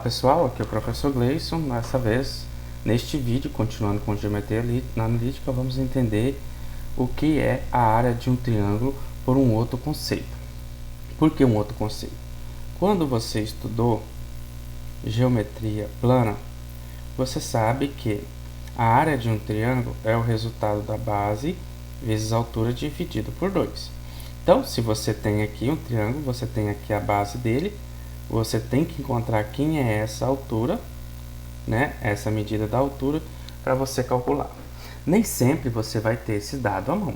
Pessoal, aqui é o professor Gleison. Dessa vez, neste vídeo, continuando com geometria analítica, vamos entender o que é a área de um triângulo por um outro conceito. Por que um outro conceito? Quando você estudou geometria plana, você sabe que a área de um triângulo é o resultado da base vezes a altura dividido por 2. Então, se você tem aqui um triângulo, você tem aqui a base dele, você tem que encontrar quem é essa altura, né? Essa medida da altura, para você calcular. Nem sempre você vai ter esse dado à mão.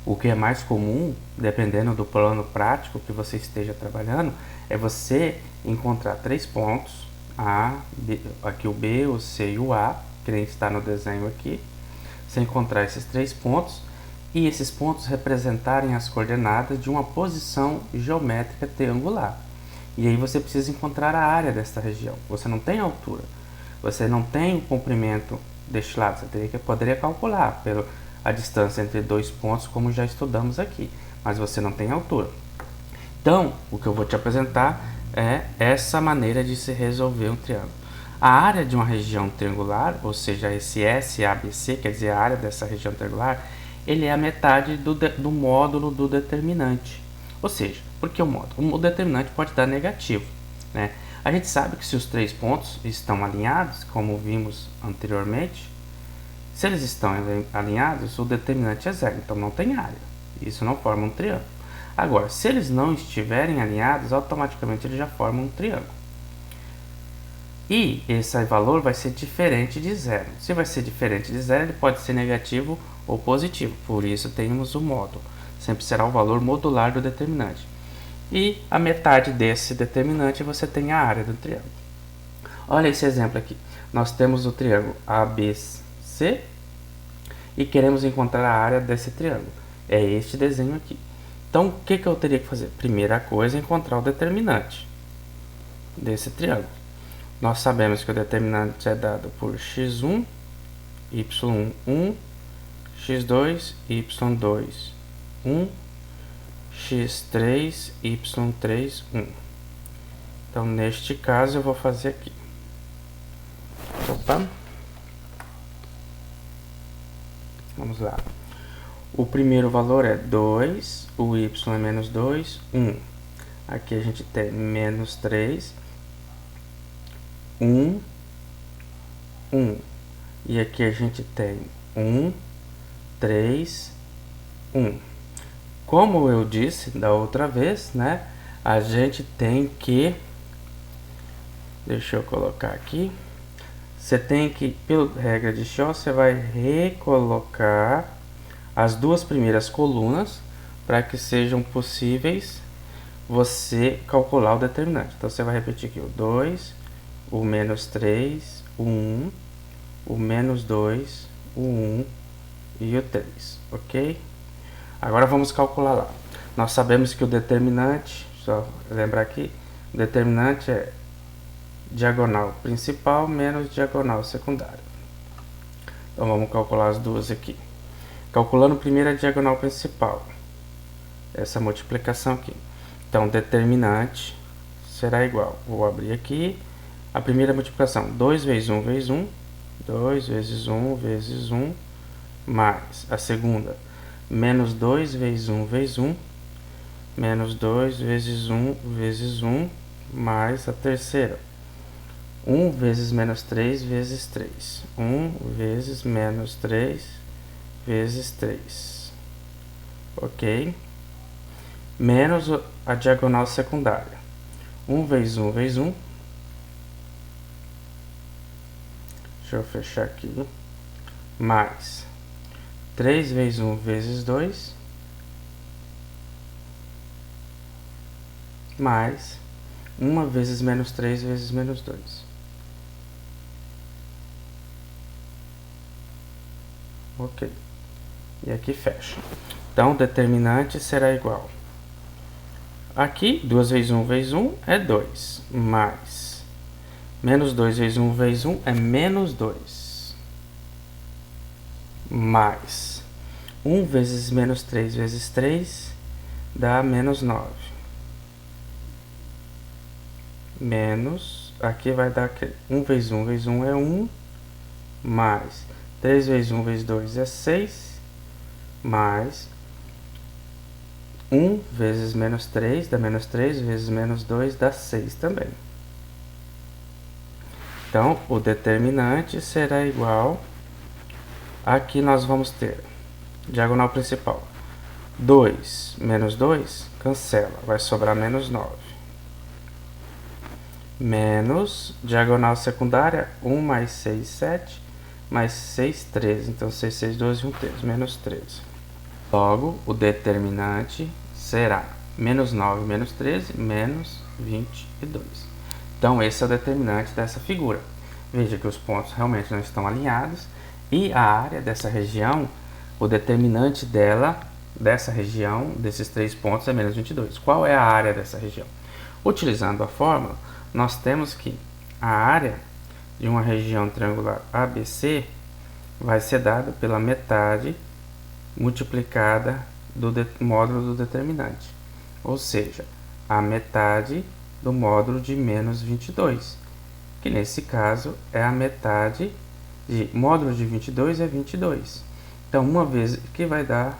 O que é mais comum, dependendo do plano prático que você esteja trabalhando, é você encontrar 3 pontos, A, B, aqui o B, o C e o A, que nem está no desenho aqui. Você encontrar esses 3 pontos e esses pontos representarem as coordenadas de uma posição geométrica triangular. E aí você precisa encontrar a área desta região. Você não tem altura, você não tem o comprimento deste lado. Você poderia calcular a distância entre 2 pontos, como já estudamos aqui, mas você não tem altura. Então, o que eu vou te apresentar é essa maneira de se resolver um triângulo. A área de uma região triangular, ou seja, esse SABC, quer dizer, a área dessa região triangular, ele é a metade do módulo do determinante. Ou seja, por que o módulo? O determinante pode dar negativo, né? A gente sabe que se os 3 pontos estão alinhados, como vimos anteriormente, se eles estão alinhados, o determinante é zero, então não tem área. Isso não forma um triângulo. Agora, se eles não estiverem alinhados, automaticamente ele já forma um triângulo. E esse valor vai ser diferente de zero. Se vai ser diferente de zero, ele pode ser negativo ou positivo. Por isso temos o módulo. Sempre será o valor modular do determinante. E a metade desse determinante você tem a área do triângulo. Olha esse exemplo aqui. Nós temos o triângulo ABC e queremos encontrar a área desse triângulo. É este desenho aqui. Então, o que eu teria que fazer? Primeira coisa, encontrar o determinante desse triângulo. Nós sabemos que o determinante é dado por x1, y1, x2, y2, 1, x3, y3, 1. Então, neste caso, eu vou fazer aqui. Opa. Vamos lá. O primeiro valor é 2, o y é menos 2, 1. Aqui a gente tem menos 3, 1, 1. E aqui a gente tem 1, 3, 1. Como eu disse da outra vez, né? A gente tem que... Deixa eu colocar aqui. Você tem que, pela regra de Shaw, você vai recolocar as duas primeiras colunas para que sejam possíveis você calcular o determinante. Então, você vai repetir aqui o 2, o menos 3, o 1, o menos 2, o 1 e o 3, ok? Agora vamos calcular lá. Nós sabemos que o determinante, só lembrar aqui, o determinante é diagonal principal menos diagonal secundária. Então vamos calcular as duas aqui. Calculando primeiro a diagonal principal, essa multiplicação aqui. Então determinante será igual, vou abrir aqui, a primeira multiplicação, 2 vezes 1 vezes 1, 2 vezes 1 vezes 1, mais a segunda, menos 2 vezes 1 vezes 1, menos 2 vezes 1 vezes 1, mais a terceira, 1 vezes menos 3 vezes 3, 1 vezes menos 3 vezes 3, ok? Menos a diagonal secundária, 1 vezes 1 vezes 1, deixa eu fechar aqui, mais 3 vezes 1 vezes 2, mais 1 vezes menos 3 vezes menos 2. Ok. E aqui fecha. Então, o determinante será igual. Aqui, 2 vezes 1 vezes 1 é 2, mais menos 2 vezes 1 vezes 1 é menos 2, mais 1 vezes menos 3 vezes 3 dá menos 9, menos aqui vai dar 1 vezes 1 vezes 1 é 1, mais 3 vezes 1 vezes 2 é 6, mais 1 vezes menos 3 dá menos 3, vezes menos 2 dá 6 também. Então, o determinante será igual, aqui nós vamos ter diagonal principal, 2 menos 2, cancela, vai sobrar menos 9. Menos, diagonal secundária, 1 mais 6, 7, mais 6, 13. Então, 6, 6, 12 e 1 terço, menos 13. Logo, o determinante será menos 9, menos 13, menos 22. Então, esse é o determinante dessa figura. Veja que os pontos realmente não estão alinhados. E a área dessa região, o determinante dela, dessa região, desses 3 pontos, é menos 22. Qual é a área dessa região? Utilizando a fórmula, nós temos que a área de uma região triangular ABC vai ser dada pela metade multiplicada do módulo do determinante. Ou seja, a metade do módulo de menos 22, que nesse caso é a metade de módulo de 22 é 22. Então, uma vez que vai dar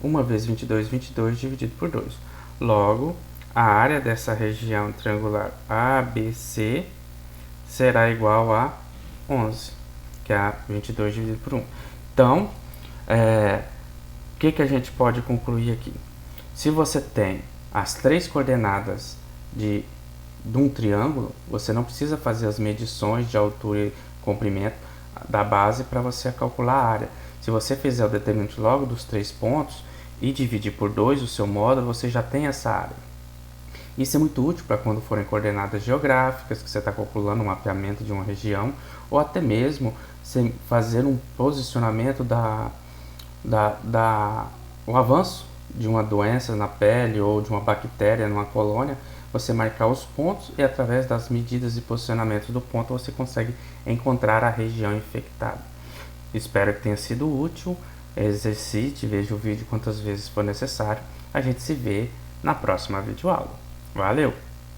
1 vezes 22, 22 dividido por 2. Logo, a área dessa região triangular ABC será igual a 11, que é 22 dividido por 1. Então, o que a gente pode concluir aqui? Se você tem as 3 coordenadas de um triângulo, você não precisa fazer as medições de altura e comprimento da base para você calcular a área. Se você fizer o determinante logo dos 3 pontos e dividir por 2 o seu módulo, você já tem essa área. Isso é muito útil para quando forem coordenadas geográficas, que você está calculando um mapeamento de uma região, ou até mesmo sem fazer um posicionamento o avanço de uma doença na pele ou de uma bactéria numa colônia, você marcar os pontos e através das medidas e posicionamentos do ponto você consegue encontrar a região infectada. Espero que tenha sido útil, exercite, veja o vídeo quantas vezes for necessário. A gente se vê na próxima videoaula. Valeu!